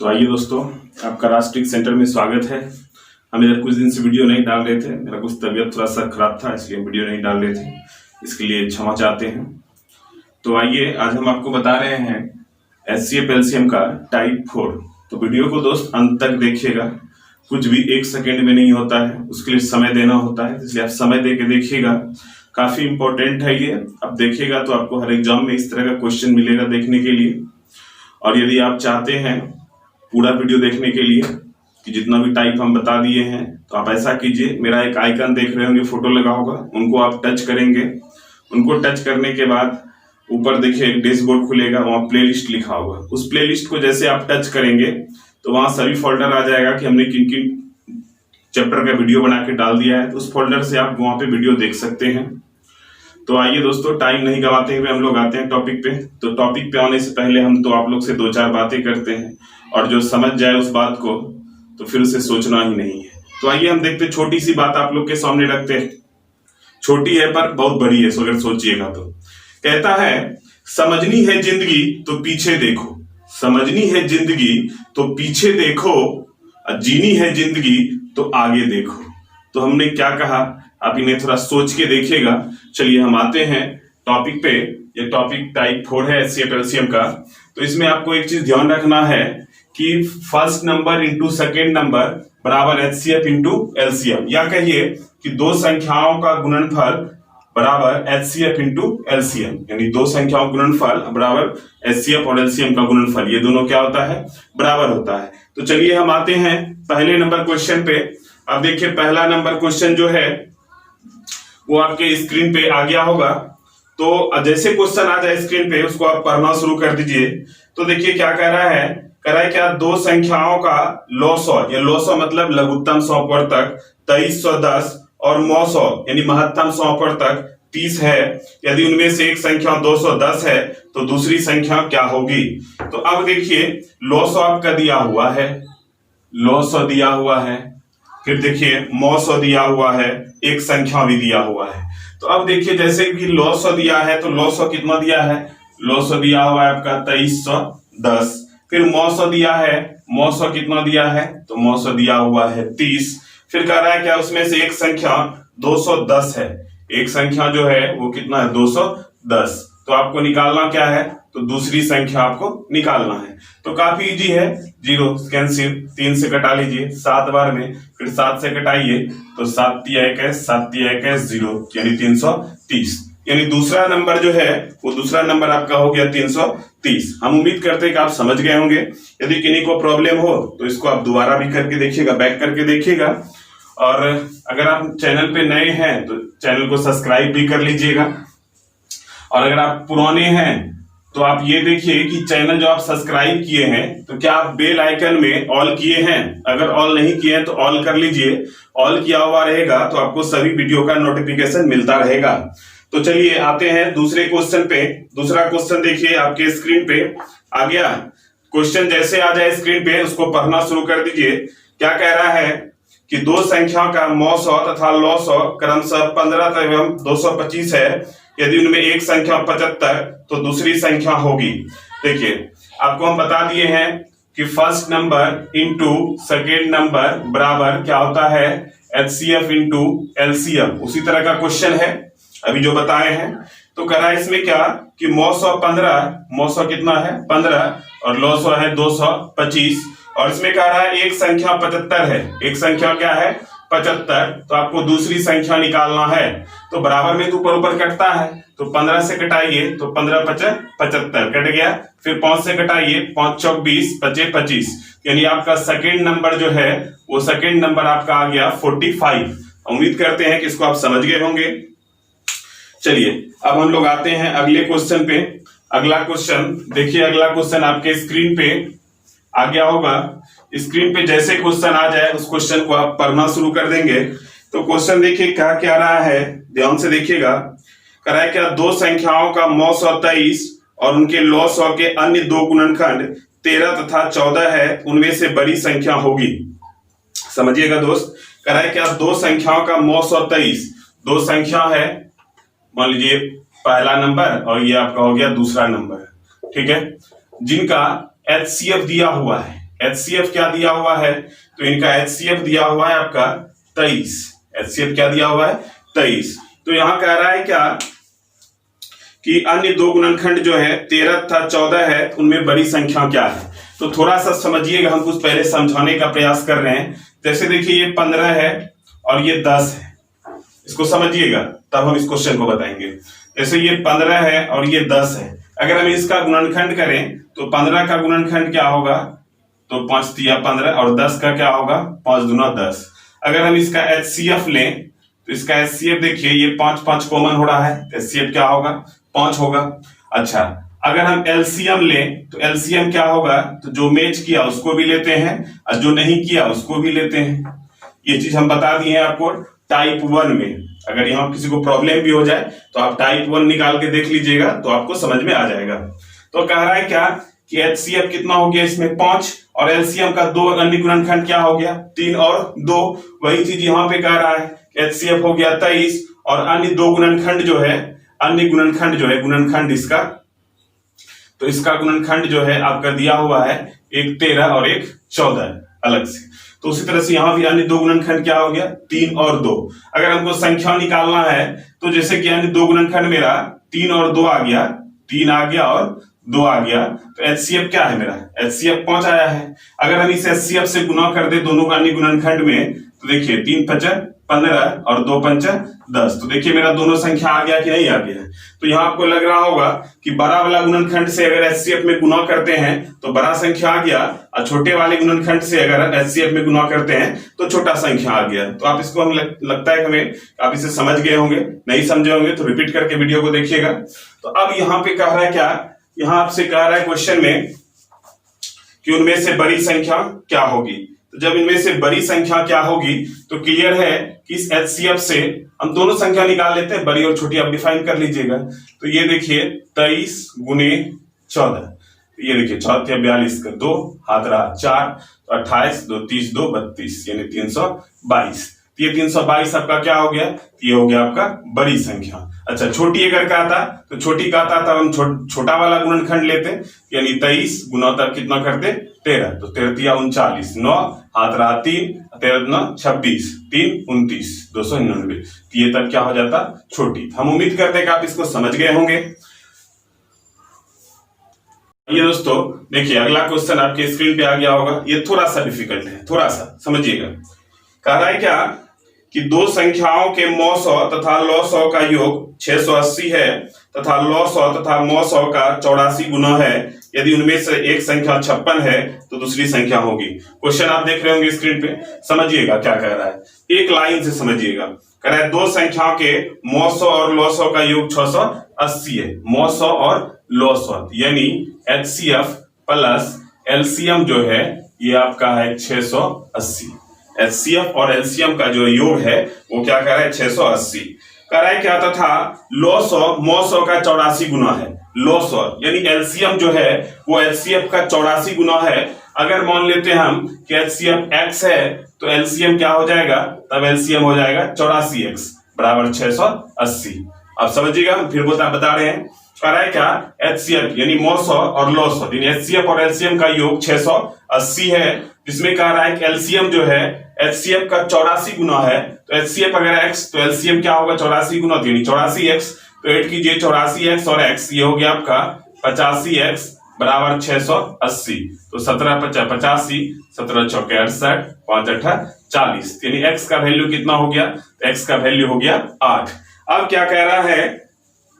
तो आइए दोस्तों, आपका राष्ट्रीय सेंटर में स्वागत है। हम इधर कुछ दिन से वीडियो नहीं डाल रहे थे, मेरा कुछ तबीयत थोड़ा सा खराब था, इसलिए वीडियो नहीं डाल रहे थे, इसके लिए क्षमा चाहते हैं। तो आइए आज हम आपको बता रहे हैं HCF LCM का टाइप 4। तो वीडियो को दोस्त अंत तक देखिएगा, कुछ भी 1 सेकेंड में नहीं होता है, उसके लिए समय देना होता है, इसलिए आप समय दे के देखिएगा। काफी इंपॉर्टेंट है ये, आप देखिएगा तो आपको हर एग्जाम में इस तरह का क्वेश्चन मिलेगा देखने के लिए। और यदि आप चाहते हैं पूरा वीडियो देखने के लिए कि जितना भी टाइप हम बता दिए हैं, तो आप ऐसा कीजिए, मेरा एक आइकन देख रहे होंगे, फोटो लगा होगा, उनको आप टच करेंगे। उनको टच करने के बाद ऊपर देखिए एक डैशबोर्ड खुलेगा, वहाँ प्लेलिस्ट लिखा होगा। उस प्लेलिस्ट को जैसे आप टच करेंगे तो वहाँ सभी फोल्डर आ जाएगा कि हमने किन किन चैप्टर का वीडियो बना के डाल दिया है, तो उस फोल्डर से आप वहाँ पे वीडियो देख सकते हैं। तो आइए दोस्तों, टाइम नहीं गवाते हुए हम लोग आते हैं टॉपिक पे। तो टॉपिक पे आने से पहले हम तो आप लोग से 2-4 बातें करते हैं, और जो समझ जाए उस बात को तो फिर उसे सोचना ही नहीं है। तो आइए हम देखते हैं, छोटी सी बात आप लोग के सामने रखते हैं, छोटी है पर बहुत बड़ी है, सो अगर सोचिएगा तो। कहता है समझनी है जिंदगी तो पीछे देखो, समझनी है जिंदगी तो पीछे देखो, जीनी है जिंदगी तो आगे देखो। तो हमने क्या कहा, आप इन्हें थोड़ा सोच के देखिएगा। चलिए हम आते हैं टॉपिक पे। ये टॉपिक टाइप 4 है HCF LCM का। तो इसमें आपको एक चीज ध्यान रखना है कि first number into second number बराबर HCF इंटू LCM, या कहिए कि दो संख्याओं का गुणनफल बराबर HCF इंटू LCM, यानी दो संख्याओं का गुणनफल बराबर HCF और LCM का गुणनफल, ये दोनों क्या होता है, बराबर होता है। तो चलिए हम आते हैं पहले नंबर क्वेश्चन पे। अब देखिए पहला नंबर क्वेश्चन जो है वो आपके स्क्रीन पे आ गया होगा। तो जैसे क्वेश्चन आ जाए स्क्रीन पे, उसको आप पढ़ना शुरू कर दीजिए। तो देखिए क्या कह रहा है, कह रहा है क्या, दो संख्याओं का लॉसॉ, ये लॉसॉ मतलब लघुत्तम सौंपवर्तक 2310 और मौसौ यानी महत्तम सौंपवर्तक 30 है। यदि उनमें से एक संख्या 210 है तो दूसरी संख्या क्या होगी। तो अब देखिए लॉसॉ आपका दिया हुआ है, लॉसॉ दिया हुआ है, फिर देखिए मौसौ दिया हुआ है, एक संख्या भी दिया हुआ है। तो अब देखिए जैसे कि लॉसॉ दिया है तो लॉसॉ कितना दिया है, लॉसॉ दिया हुआ है आपका 2310। फिर मौसौ दिया है, मौसौ कितना दिया है, तो मौसौ दिया हुआ है 30। फिर कह रहा है क्या, उसमें से एक संख्या 210 है, एक संख्या जो है वो कितना है, 210। तो आपको निकालना क्या है, तो दूसरी संख्या आपको निकालना है। तो काफी इजी है, 0 कैंसिल, 3 से कटा लीजिए 7 बार में, फिर 7 से कटाइए तो 7 तिया 21, 7 तिया 21 0, यानी 330। यानी दूसरा नंबर जो है वो दूसरा नंबर आपका हो गया 330। हम उम्मीद करते हैं कि आप समझ गए होंगे। यदि किन्हीं को प्रॉब्लम हो तो इसको आप दोबारा भी करके देखिएगा, बैक करके देखिएगा। और अगर आप चैनल पे नए हैं तो चैनल को सब्सक्राइब भी कर लीजिएगा। और अगर आप पुराने हैं तो आप ये देखिए कि चैनल जो आप सब्सक्राइब किए हैं तो क्या आप बेल आइकन में ऑल किए हैं। अगर ऑल नहीं किए हैं तो ऑल कर लीजिए, ऑल किया हुआ रहेगा तो आपको सभी वीडियो का नोटिफिकेशन मिलता रहेगा। तो चलिए आते हैं दूसरे क्वेश्चन पे। दूसरा क्वेश्चन देखिए आपके स्क्रीन पे आ गया। क्वेश्चन जैसे आ जाए स्क्रीन पे उसको पढ़ना शुरू कर दीजिए। क्या कह रहा है कि दो संख्याओं का मौसौ तथा लॉसौ क्रमशः 15 एवं 225 है। यदि उनमें एक संख्या 75 तो दूसरी संख्या होगी। देखिए आपको हम बता दिए हैं कि first number into second number बराबर क्या होता है, HCF इंटू LCM। उसी तरह का क्वेश्चन है अभी जो बताए हैं। तो करा इसमें क्या कि मौसौ 15, मौसौ कितना है 15 और लॉसौ है 225, और इसमें कह रहा है एक संख्या 75 है, एक संख्या क्या है 75, तो आपको दूसरी संख्या निकालना है। तो बराबर में तो ऊपर ऊपर कटता है, तो 15 से कटाइए तो 15 5 75 कट गया। फिर 5 से कटाइए, 5 चौक 20, 25 25, यानी आपका सेकेंड नंबर जो है वो सेकेंड नंबर आपका आ गया 45। उम्मीद करते हैं कि इसको आप समझ गए होंगे। चलिए अब हम लोग आते हैं अगले क्वेश्चन पे। अगला क्वेश्चन देखिए, अगला क्वेश्चन आपके स्क्रीन पे आ गया होगा। स्क्रीन पे जैसे क्वेश्चन आ जाए उस क्वेश्चन को आप पढ़ना शुरू कर देंगे। तो क्वेश्चन देखिए क्या क्या रहा है, ध्यान से देखिएगा। कह रहा है क्या, दो संख्याओं का मौसौ 23 और उनके लॉसौ के अन्य दो गुणनखंड 13 तथा 14 है, उनमें से बड़ी संख्या होगी। समझिएगा दोस्त, कह रहा है क्या, दो संख्याओं का मौसौ 23, दो संख्या है, मान लीजिए पहला नंबर और ये आपका हो गया दूसरा नंबर, ठीक है, जिनका HCF दिया हुआ है। HCF क्या दिया हुआ है, तो इनका HCF दिया हुआ है आपका 23। HCF क्या दिया हुआ है 23। तो यहां कह रहा है क्या कि अन्य दो गुणनखंड जो है 13 तथा 14 है, उनमें बड़ी संख्या क्या है। तो थोड़ा सा समझिएगा, हम कुछ पहले समझाने का प्रयास कर रहे हैं। जैसे देखिए ये 15 है और ये 10 है, इसको समझिएगा तब हम इस क्वेश्चन को बताएंगे। जैसे ये 15 है और ये 10 है, अगर हम इसका गुणनखंड करें तो 15 का गुणनखंड क्या होगा, तो 5 तिया 15, और 10 का क्या होगा 5 दूना 10। अगर हम इसका HCF लें तो इसका HCF देखिए ये 5 5 कॉमन हो रहा है, HCF क्या होगा 5 होगा। अच्छा, अगर हम LCM लें तो LCM क्या होगा, तो जो मैच किया उसको भी लेते हैं और जो नहीं किया उसको भी लेते हैं। ये चीज हम बता दिए हैं आपको टाइप 1 में। अगर यहाँ किसी को प्रॉब्लम भी हो जाए तो आप टाइप 1 निकाल के देख लीजिएगा तो आपको समझ में आ जाएगा। तो कह रहा है क्या कि HCF कितना हो गया इसमें 5, और LCM का दो अन्य गुणनखंड क्या हो गया 3 और 2। वही चीज यहाँ पे कह रहा है HCF हो गया 23, और अन्य दो गुणनखंड जो है, अन्य गुणनखंड जो है, गुणनखंड इसका, तो इसका गुणनखंड जो है आपका दिया हुआ है एक 13 और एक 14 अलग से। तो उसी तरह से यहाँ भी अन्य दो गुणनखंड क्या हो गया 3 और 2। अगर हमको संख्या निकालना है तो जैसे कि अन्य दो गुणनखंड मेरा 3 और 2 आ गया, 3 आ गया और 2 आ गया, तो HCF क्या है मेरा HCF 5 आया है। अगर हम इस HCF से गुना कर दे दोनों का अन्य गुणनखंड में तो देखिए 3 5 15 और 2 5 10, तो देखिए मेरा दोनों संख्या आ गया कि नहीं आ गया। तो यहाँ आपको लग रहा होगा कि बड़ा वाला गुणनखंड से अगर HCF में गुना करते हैं तो बड़ा संख्या आ गया, और छोटे वाले गुणनखंड से अगर HCF में गुना करते हैं तो छोटा संख्या आ गया। तो आप इसको हम लगता है हमें आप इसे समझ गए होंगे, नहीं समझे होंगे तो रिपीट करके वीडियो को देखिएगा। तो अब यहाँ पे कह रहा है क्या, यहाँ आपसे कह रहा है क्वेश्चन में कि उनमें से बड़ी संख्या क्या होगी। तो जब इनमें से बड़ी संख्या क्या होगी तो क्लियर है कि इस HCF से हम दोनों संख्या निकाल लेते हैं, बड़ी और छोटी आप डिफाइन कर लीजिएगा। तो ये देखिए 23 गुने 14, ये देखिए 4 42 का 2 हाथ रहा 4, तो 28 2 30 2 32 यानी 322। ये 322 आपका क्या हो गया, ये हो गया आपका बड़ी संख्या। अच्छा, छोटी अगर कहता तो छोटी कहता तब हम छोटा वाला गुणनखंड लेते, यानी 23 गुना तब कितना करते 13, तो 13 तिया 39, 9 हाथ रहा 3, 13 9 26, 3 29 299, ये तब क्या हो जाता छोटी। हम उम्मीद करते हैं कि आप इसको समझ गए होंगे। ये दोस्तों देखिए अगला क्वेश्चन आपके स्क्रीन पे आ गया होगा, ये थोड़ा सा डिफिकल्ट है, थोड़ा सा समझिएगा। कह रहा है क्या कि दो संख्याओं के मौसौ तथा लौसौ का योग 680 है तथा लौसौ तथा मौसौ का 84 गुना है। यदि उनमें से एक संख्या 56 है तो दूसरी संख्या होगी। क्वेश्चन आप देख रहे होंगे स्क्रीन पे, समझिएगा क्या कह रहा है, एक लाइन से समझिएगा। कह रहा है दो संख्याओं के मौसौ और लौसौ का योग 680 है। मौसौ और लौसौ यानी HCF प्लस LCM जो है ये आपका है 680। HCF और LCM का जो योग है वो क्या कर रहा है 680। कह रहा है क्या तथा लौसौ मौसौ का 84 गुना है। लौसौ यानी LCM जो है वो HCF का 84 गुना है। अगर मान लेते हैं हम कि HCF x है तो LCM क्या हो जाएगा, तब LCM हो जाएगा 84x बराबर 680। अब समझिएगा, हम फिर बता रहे हैं। कह रहा है क्या HCF यानी मौसौ और लौसौ यानी HCF और LCM का योग 680 है, जिसमें कह रहा है कि LCM जो है HCF का 84 गुना है। तो HCF अगर x तो LCM क्या होगा 84 गुना, यानी 84x। तो ऐड कीजिए 84x और x, ये हो गया आपका 85x बराबर 680। तो 17 50 85, 17 चौके 68, 5 8 40, यानी x का वैल्यू कितना हो गया, तो x का वैल्यू हो गया 8। अब क्या कह रहा है,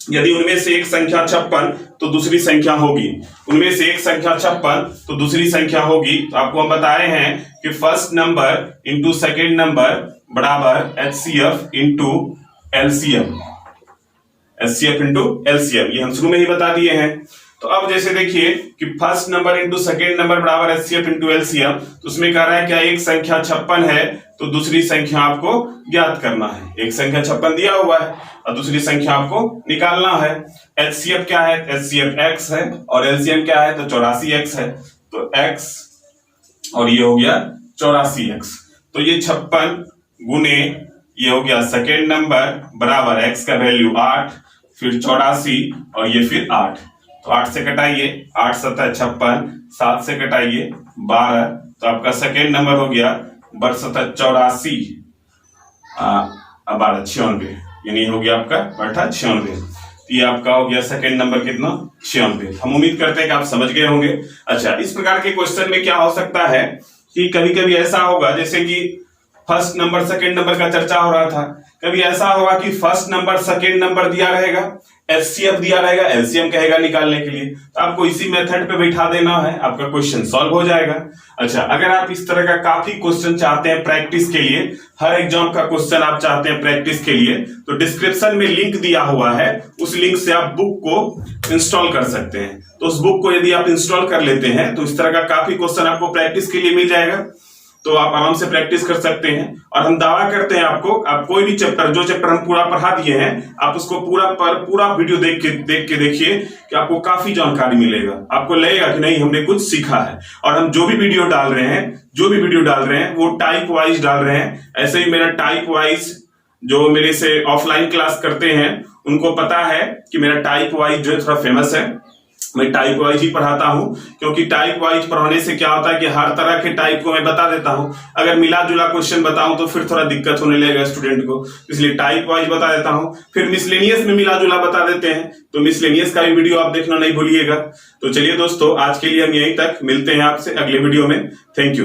यदि उनमें से एक संख्या 56 तो दूसरी संख्या होगी। उनमें से एक संख्या 56 तो दूसरी संख्या होगी। तो आपको हम बताए हैं कि first number into second number बराबर HCF into LCM, HCF into LCM, ये हम शुरू में ही बता दिए हैं। तो अब जैसे देखिए कि first number into second number बराबर HCF इंटू LCM, तो उसमें कह रहा है क्या एक संख्या 56 है तो दूसरी संख्या आपको ज्ञात करना है। एक संख्या 56 दिया हुआ है और दूसरी संख्या आपको निकालना है। HCF क्या है, HCF x है और LCM क्या है, तो 84x है। तो x और ये हो गया 84x, तो ये 56 गुने ये हो गया सेकेंड नंबर बराबर x का वैल्यू 8, फिर 84 और ये फिर 8। तो 8 से कटाइए, 8 7 56, 7 से कटाइए 12, तो आपका सेकेंड नंबर हो गया 12 12 96, यानी हो गया आपका 96। ये आपका हो गया सेकंड नंबर कितना 96। हम उम्मीद करते हैं कि आप समझ गए होंगे। अच्छा, इस प्रकार के क्वेश्चन में क्या हो सकता है कि कभी कभी ऐसा होगा जैसे कि फर्स्ट नंबर सेकंड नंबर का चर्चा हो रहा था, कभी ऐसा होगा कि फर्स्ट नंबर सेकंड नंबर दिया रहेगा, एचसीएफ दिया रहेगा, एलसीएम कहेगा निकालने के लिए, तो आपको इसी मेथड पे बैठा देना है, आपका क्वेश्चन सॉल्व हो जाएगा। अच्छा, अगर आप इस तरह का काफी क्वेश्चन चाहते हैं प्रैक्टिस के लिए, हर एग्जाम का क्वेश्चन आप चाहते हैं प्रैक्टिस के लिए, तो डिस्क्रिप्शन में लिंक दिया हुआ है, उस लिंक से आप बुक को इंस्टॉल कर सकते हैं। तो उस बुक को यदि आप इंस्टॉल कर लेते हैं तो इस तरह का काफी क्वेश्चन आपको प्रैक्टिस के लिए मिल जाएगा, तो आप आराम से प्रैक्टिस कर सकते हैं। और हम दावा करते हैं आपको, आप कोई भी चैप्टर, जो चैप्टर हम पूरा पढ़ा दिए हैं, आप उसको पूरा वीडियो देख के देखिए कि आपको काफी जानकारी मिलेगा, आपको लगेगा कि नहीं हमने कुछ सीखा है। और हम जो भी वीडियो डाल रहे हैं वो टाइप वाइज डाल रहे हैं। ऐसे ही मेरा टाइप वाइज जो मेरे से ऑफलाइन क्लास करते हैं उनको पता है कि मेरा टाइप वाइज जो है थोड़ा फेमस है, मैं टाइप वाइज ही पढ़ाता हूं, क्योंकि टाइप वाइज पढ़ाने से क्या होता है कि हर तरह के टाइप को मैं बता देता हूं। अगर मिला जुला क्वेश्चन बताऊं तो फिर थोड़ा दिक्कत होने लगेगा स्टूडेंट को, इसलिए टाइप वाइज बता देता हूं। फिर मिसलेनियस में मिला जुला बता देते हैं, तो मिसलेनियस का भी वीडियो आप देखना नहीं भूलिएगा। तो चलिए दोस्तों, आज के लिए हम यहीं तक, मिलते हैं आपसे अगले वीडियो में। Thank you.